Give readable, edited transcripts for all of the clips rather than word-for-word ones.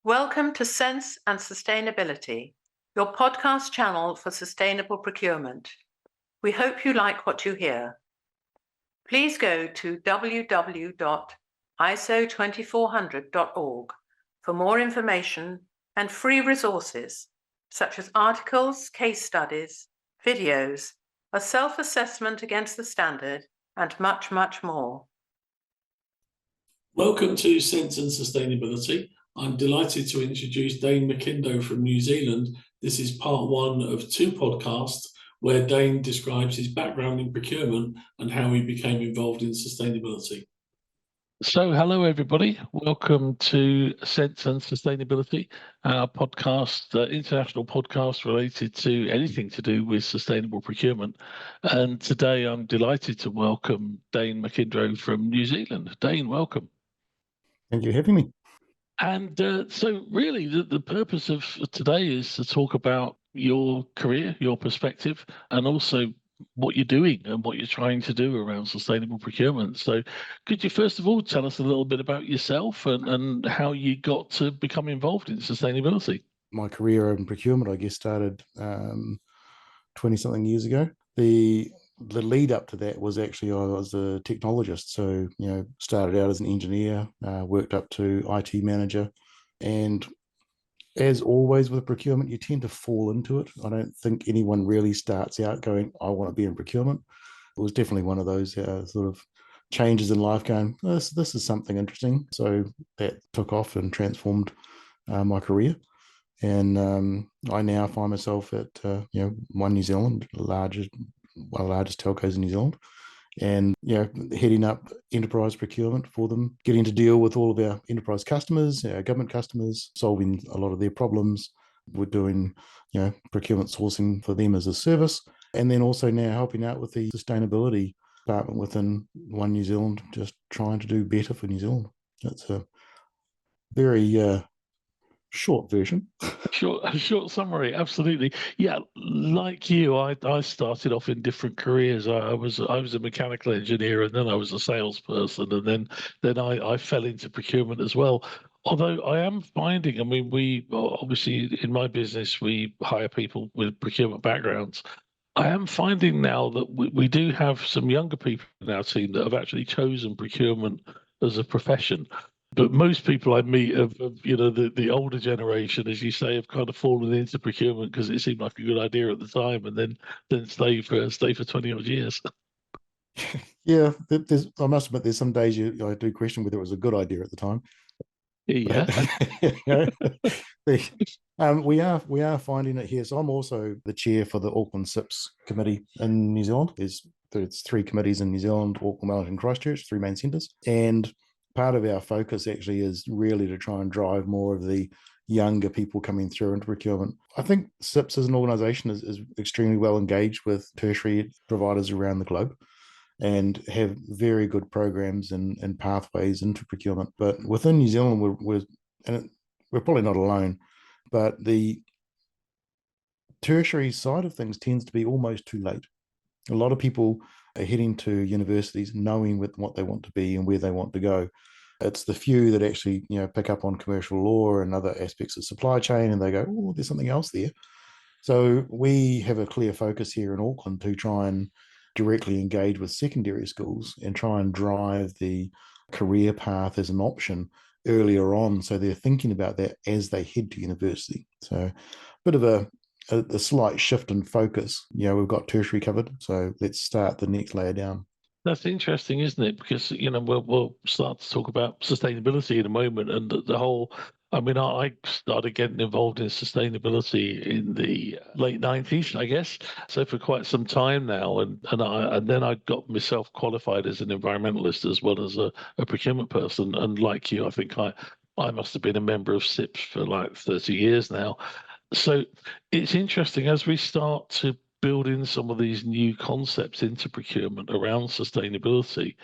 Welcome to Sense and Sustainability, your podcast channel for sustainable procurement. We hope you like what you hear. Please go to www.iso2400.org for more information and free resources such as articles, case studies, videos, a self-assessment against the standard, and much, much more. Welcome to Sense and Sustainability. I'm delighted to introduce Dane McIndoe from New Zealand. This is part one of two podcasts where Dane describes his background in procurement and how he became involved in sustainability. So, hello everybody. Welcome to Sense and Sustainability, our podcast, international podcast related to anything to do with sustainable procurement. And today I'm delighted to welcome Dane McIndoe from New Zealand. Dane, welcome. Thank you for having me. And so really the purpose of today is to talk about your career, your perspective, and also what you're doing and what you're trying to do around sustainable procurement. So could you first of all tell us a little bit about yourself and how you got to become involved in sustainability? My career in procurement, I guess, started 20-something years ago. The lead up to that was actually I was a technologist. So, started out as an engineer, worked up to IT manager. And as always with procurement, you tend to fall into it. I don't think anyone really starts out going, I want to be in procurement. It was definitely one of those sort of changes in life going, this is something interesting. So that took off and transformed my career. And I now find myself at ONE New Zealand, one of the largest telcos in New Zealand, and heading up enterprise procurement for them, getting to deal with all of our enterprise customers, our government customers, solving a lot of their problems. We're doing procurement sourcing for them as a service, and then also now helping out with the sustainability department within ONE New Zealand, just trying to do better for New Zealand. That's a very short version. Short summary, absolutely. Yeah, like you, I started off in different careers. I was a mechanical engineer, and then I was a salesperson, and then I fell into procurement as well. Although I am finding, we obviously in my business we hire people with procurement backgrounds. I am finding now that we do have some younger people in our team that have actually chosen procurement as a profession. But most people I meet of the older generation, as you say, have kind of fallen into procurement because it seemed like a good idea at the time, and then stay for 20 odd years. Yeah, I must admit, there's some days I do question whether it was a good idea at the time. Yeah. We are finding it here. So I'm also the chair for the Auckland SIPS committee in New Zealand. There's three committees in New Zealand: Auckland, Wellington, Christchurch, three main centres. And part of our focus actually is really to try and drive more of the younger people coming through into procurement. I think SIPS as an organisation is extremely well engaged with tertiary providers around the globe and have very good programs and pathways into procurement. But within New Zealand, we're probably not alone, but the tertiary side of things tends to be almost too late. A lot of people are heading to universities knowing what they want to be and where they want to go. It's the few that actually pick up on commercial law and other aspects of supply chain, and they go, oh, there's something else there. So we have a clear focus here in Auckland to try and directly engage with secondary schools and try and drive the career path as an option earlier on, so they're thinking about that as they head to university. So a bit of a slight shift in focus. We've got tertiary covered, so let's start the next layer down. That's interesting, isn't it? Because we'll start to talk about sustainability in a moment, and the whole. I started getting involved in sustainability in the late 90s, I guess. So for quite some time now, and then I got myself qualified as an environmentalist as well as a procurement person. And like you, I think I must have been a member of SIPS for like 30 years now. So it's interesting as we start to build in some of these new concepts into procurement around sustainability.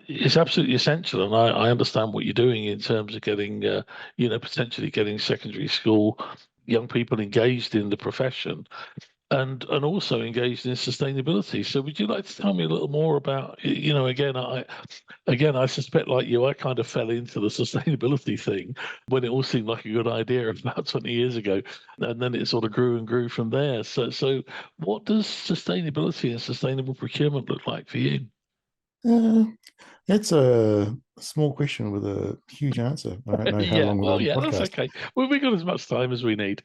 It's absolutely essential, and I understand what you're doing in terms of getting, potentially getting secondary school young people engaged in the profession. and also engaged in sustainability. So would you like to tell me a little more about, again, I suspect like you, I kind of fell into the sustainability thing when it all seemed like a good idea about 20 years ago, and then it sort of grew and grew from there. So what does sustainability and sustainable procurement look like for you? Uh, that's a small question with a huge answer. I don't know how Yeah, long we're well, on the yeah, that's podcast. okay. Well, we got as much time as we need.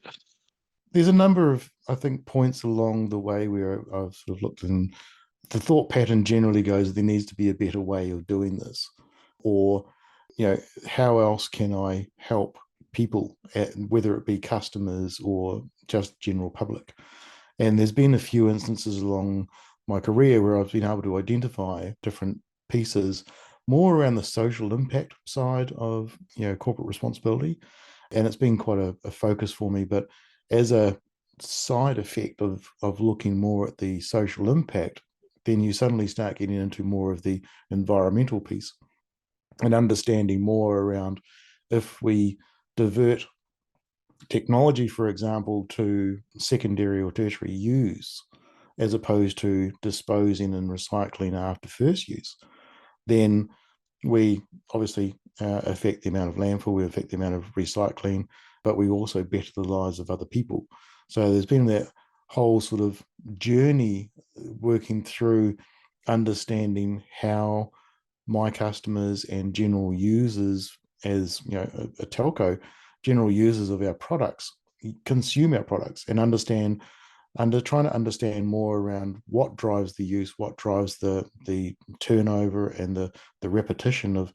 There's a number of, I think, points along the way where I've sort of looked, and the thought pattern generally goes, there needs to be a better way of doing this, or how else can I help people, whether it be customers or just general public. And there's been a few instances along my career where I've been able to identify different pieces more around the social impact side of corporate responsibility, and it's been quite a focus for me. But as a side effect of looking more at the social impact, then you suddenly start getting into more of the environmental piece and understanding more around, if we divert technology, for example, to secondary or tertiary use, as opposed to disposing and recycling after first use, then we obviously affect the amount of landfill, we affect the amount of recycling, but we also better the lives of other people. So there's been that whole sort of journey working through understanding how my customers and general users, as a telco, general users of our products, consume our products, and trying to understand more around what drives the use, what drives the turnover and the repetition of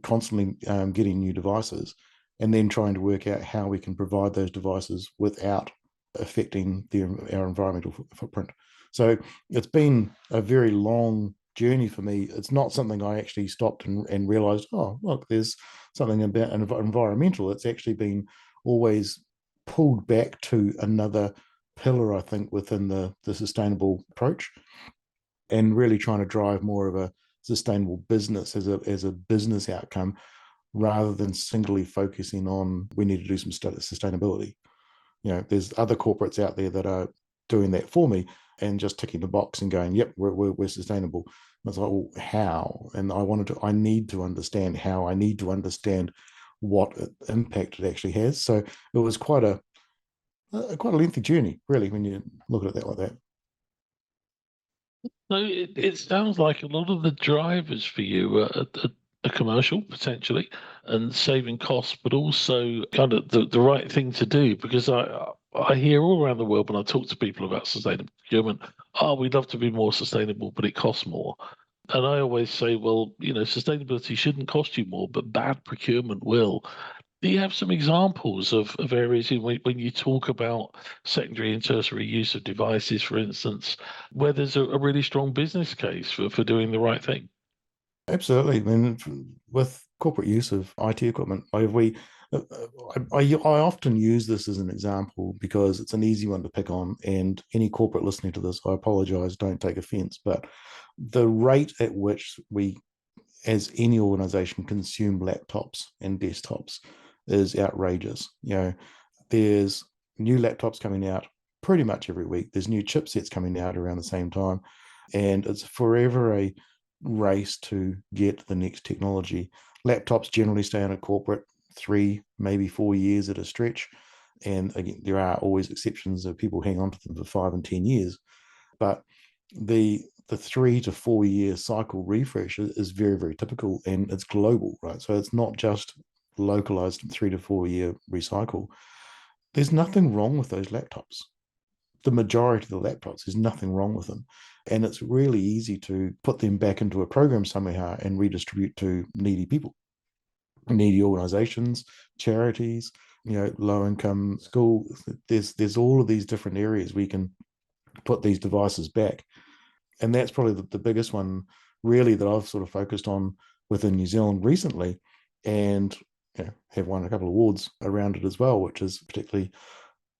constantly getting new devices, and then trying to work out how we can provide those devices without affecting our environmental footprint. So it's been a very long journey for me. It's not something I actually stopped and realized, oh, look, there's something about environmental. It's actually been always pulled back to another pillar, I think, within the sustainable approach, and really trying to drive more of a sustainable business as a business outcome, rather than singly focusing on, we need to do some sustainability. There's other corporates out there that are doing that for me and just ticking the box and going, yep, we're sustainable. And it's like, well, how? And I need to understand how. I need to understand what impact it actually has. So it was quite a lengthy journey, really, when you look at it like that. So it sounds like a lot of the drivers for you are commercial, potentially, and saving costs, but also kind of the right thing to do. Because I hear all around the world when I talk to people about sustainable procurement, oh, we'd love to be more sustainable, but it costs more. And I always say, well, sustainability shouldn't cost you more, but bad procurement will. Do you have some examples of areas when you talk about secondary and tertiary use of devices, for instance, where there's a really strong business case for doing the right thing? Absolutely. I mean, with corporate use of IT equipment, I often use this as an example because it's an easy one to pick on. And any corporate listening to this, I apologize, don't take offense, but the rate at which we, as any organization, consume laptops and desktops is outrageous. There's new laptops coming out pretty much every week. There's new chipsets coming out around the same time, and it's forever a race to get the next technology. Laptops generally stay on a corporate 3, maybe 4 years at a stretch, and again, there are always exceptions of people hang on to them for 5 and 10 years, but the 3 to 4 year cycle refresh is very, very typical, and it's global, right? So it's not just localized 3 to 4 year recycle. There's nothing wrong with those laptops. The majority of the laptops, there's nothing wrong with them. And it's really easy to put them back into a program somehow and redistribute to needy people, needy organizations, charities, low income schools. There's all of these different areas we can put these devices back. And that's probably the biggest one, really, that I've sort of focused on within New Zealand recently, and have won a couple of awards around it as well, which is particularly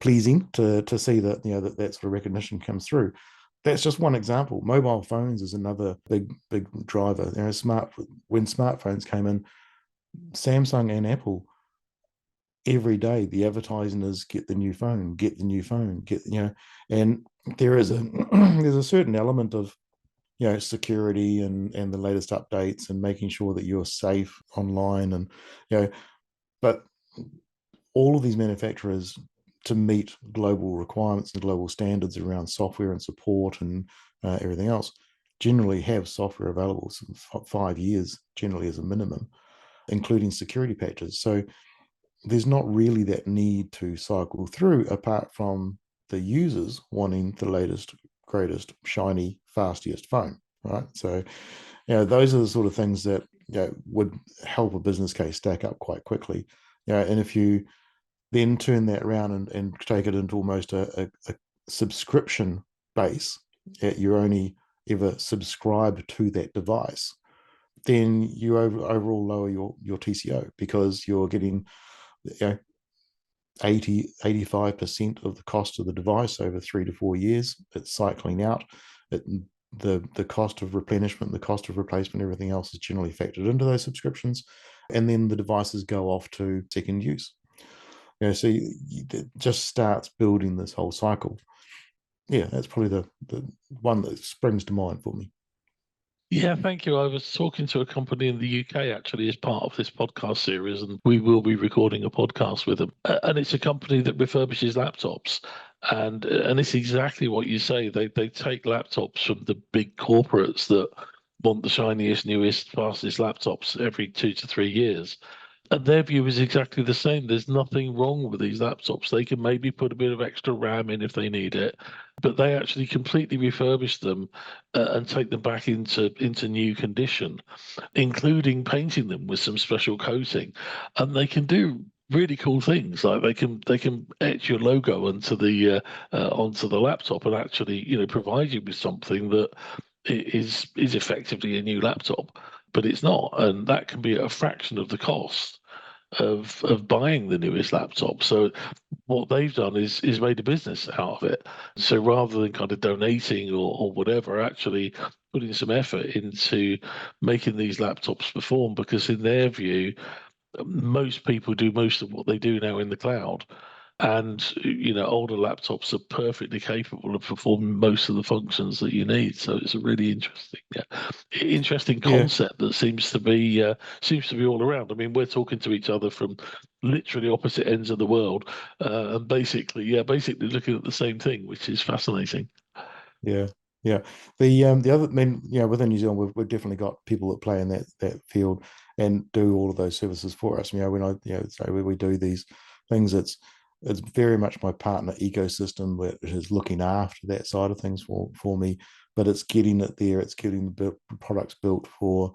pleasing to see that that sort of recognition comes through. That's just one example. Mobile phones is another big driver. When smartphones came in, Samsung and Apple, every day the advertising is get the new phone, get the new phone, and there is a there's a certain element of security and the latest updates and making sure that you're safe online, and but all of these manufacturers, to meet global requirements and global standards around software and support and everything else, generally have software available 5 years generally as a minimum, including security patches. So there's not really that need to cycle through, apart from the users wanting the latest, greatest, shiny, fastest phone, right? So, those are the sort of things that would help a business case stack up quite quickly. And if you then turn that around and take it into almost a subscription base, you're only ever subscribed to that device, then you overall lower your TCO, because you're getting 85% of the cost of the device over 3 to 4 years. It's cycling out. The cost of replenishment, the cost of replacement, everything else is generally factored into those subscriptions, and then the devices go off to second use. So it just starts building this whole cycle. Yeah, that's probably the one that springs to mind for me. Yeah, thank you. I was talking to a company in the UK actually as part of this podcast series, and we will be recording a podcast with them. And it's a company that refurbishes laptops. And it's exactly what you say. They take laptops from the big corporates that want the shiniest, newest, fastest laptops every 2 to 3 years. And their view is exactly the same. There's nothing wrong with these laptops. They can maybe put a bit of extra RAM in if they need it, but they actually completely refurbish them and take them back into new condition, including painting them with some special coating. And they can do really cool things, like they can etch your logo onto the laptop and actually provide you with something that is effectively a new laptop, but it's not, and that can be at a fraction of the cost of buying the newest laptop. So what they've done is made a business out of it. So rather than kind of donating or whatever, actually putting some effort into making these laptops perform, because in their view, most people do most of what they do now in the cloud. And older laptops are perfectly capable of performing most of the functions that you need. So it's a really interesting Yeah. concept that seems to be all around. I mean, we're talking to each other from literally opposite ends of the world, and basically looking at the same thing, which is fascinating. Yeah, yeah. The other, I mean, within New Zealand, we've definitely got people that play in that field and do all of those services for us. When so when we do these things, it's very much my partner ecosystem that is looking after that side of things for me. But it's getting it there. It's getting the products built for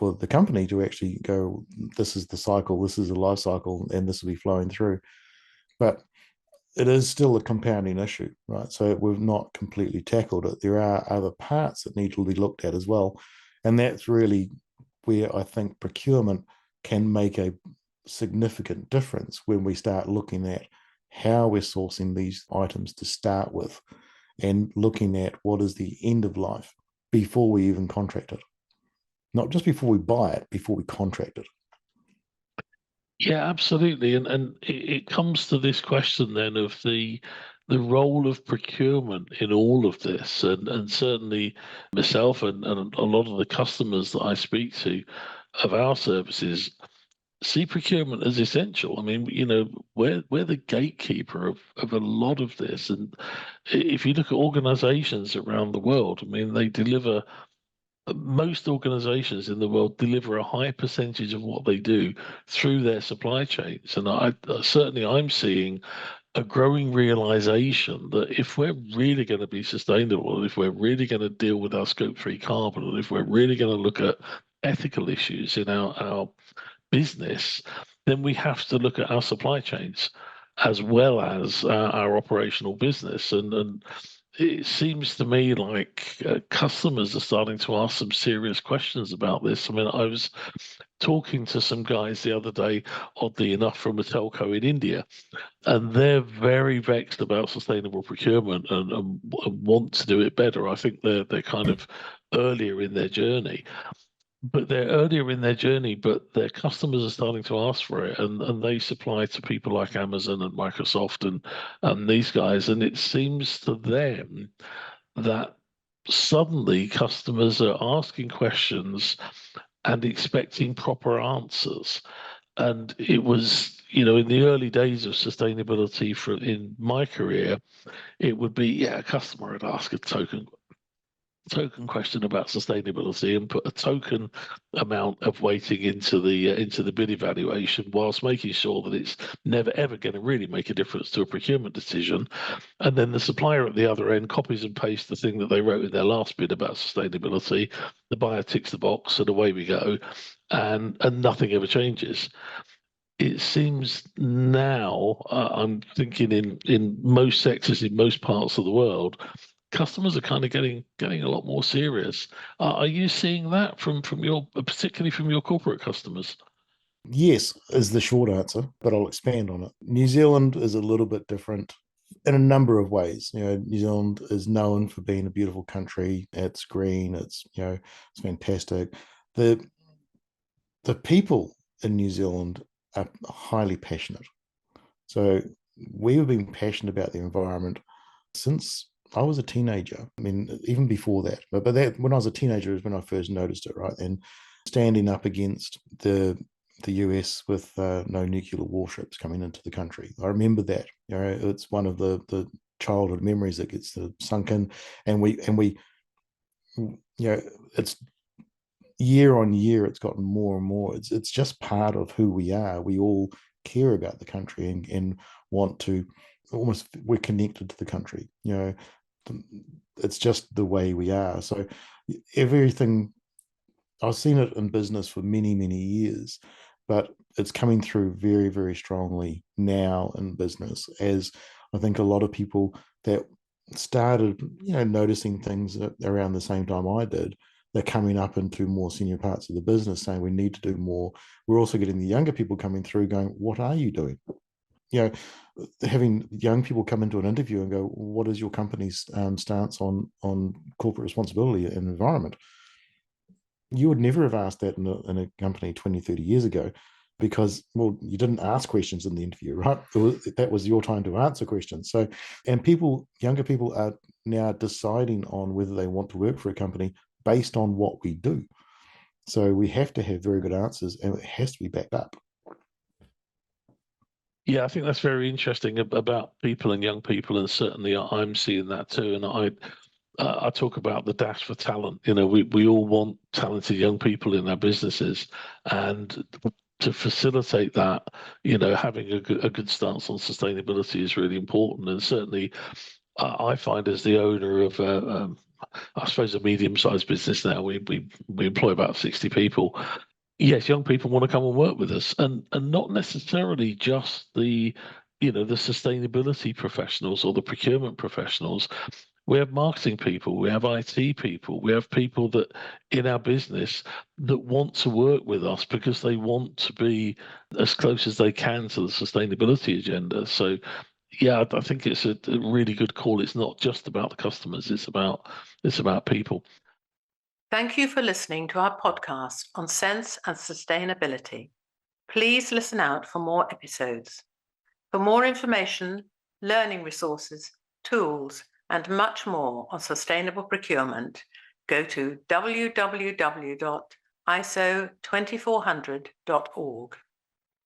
the company to actually go, this is the cycle, this is the life cycle, and this will be flowing through. But it is still a compounding issue, right? So we've not completely tackled it. There are other parts that need to be looked at as well. And that's really where I think procurement can make a significant difference, when we start looking at how we're sourcing these items to start with, and looking at what is the end of life before we even contract it. Not just before we buy it, before we contract it. Yeah, absolutely. And it comes to this question then of the role of procurement in all of this. And certainly myself and a lot of the customers that I speak to of our services see procurement as essential. I mean, we're the gatekeeper of a lot of this. And if you look at organizations around the world, I mean, they deliver most organizations in the world deliver a high percentage of what they do through their supply chains. And I'm seeing a growing realization that if we're really going to be sustainable, and if we're really going to deal with our scope 3 carbon, and if we're really going to look at ethical issues in our business, then we have to look at our supply chains as well as our operational business. And it seems to me like customers are starting to ask some serious questions about this. I mean, I was talking to some guys the other day, oddly enough, from a telco in India, and they're very vexed about sustainable procurement and want to do it better. I think they're kind of earlier in their journey. but they're earlier in their journey, but their customers are starting to ask for it, and they supply to people like Amazon and Microsoft and these guys, and it seems to them that suddenly customers are asking questions and expecting proper answers. And it was, in the early days of sustainability in my career, it would be, a customer would ask a token question about sustainability and put a token amount of weighting into the bid evaluation, whilst making sure that it's never ever going to really make a difference to a procurement decision. And then the supplier at the other end copies and pastes the thing that they wrote in their last bid about sustainability. The buyer ticks the box, and away we go, and nothing ever changes. It seems now, I'm thinking in most sectors, in most parts of the world, customers are kind of getting a lot more serious. Are you seeing that particularly from your corporate customers? Yes, is the short answer, but I'll expand on it. New Zealand is a little bit different in a number of ways. New Zealand is known for being a beautiful country. It's green. It's fantastic. The people in New Zealand are highly passionate. So we've been passionate about the environment since I was a teenager. I mean, even before that, but that when I was a teenager is when I first noticed it, right? And standing up against the US with no nuclear warships coming into the country. I remember that. It's one of the childhood memories that gets sunk in, and we it's year on year, it's gotten more and more. It's just part of who we are. We all care about the country and want to we're connected to the country. It's just the way we are. So everything, I've seen it in business for many, many years, but it's coming through very, very strongly now in business, as I think a lot of people that started, noticing things around the same time I did, they're coming up into more senior parts of the business saying we need to do more. We're also getting the younger people coming through going, what are you doing? Having young people come into an interview and go, what is your company's stance on corporate responsibility and environment? You would never have asked that in a company 20, 30 years ago, because, well, you didn't ask questions in the interview, right? That was your time to answer questions. So, and younger people are now deciding on whether they want to work for a company based on what we do. So we have to have very good answers, and it has to be backed up. Yeah, I think that's very interesting about people and young people, and certainly I'm seeing that too. And I talk about the dash for talent. We all want talented young people in our businesses, and to facilitate that, having a good stance on sustainability is really important. And certainly, I find as the owner of I suppose a medium-sized business now, we employ about 60 people. Yes, young people want to come and work with us, and not necessarily just the sustainability professionals or the procurement professionals. We have marketing people, we have IT people, we have people that in our business that want to work with us because they want to be as close as they can to the sustainability agenda. So yeah, I think it's a really good call. It's not just about the customers, it's about people. Thank you for listening to our podcast on sense and sustainability. Please listen out for more episodes. For more information, learning resources, tools, and much more on sustainable procurement, go to www.iso2400.org.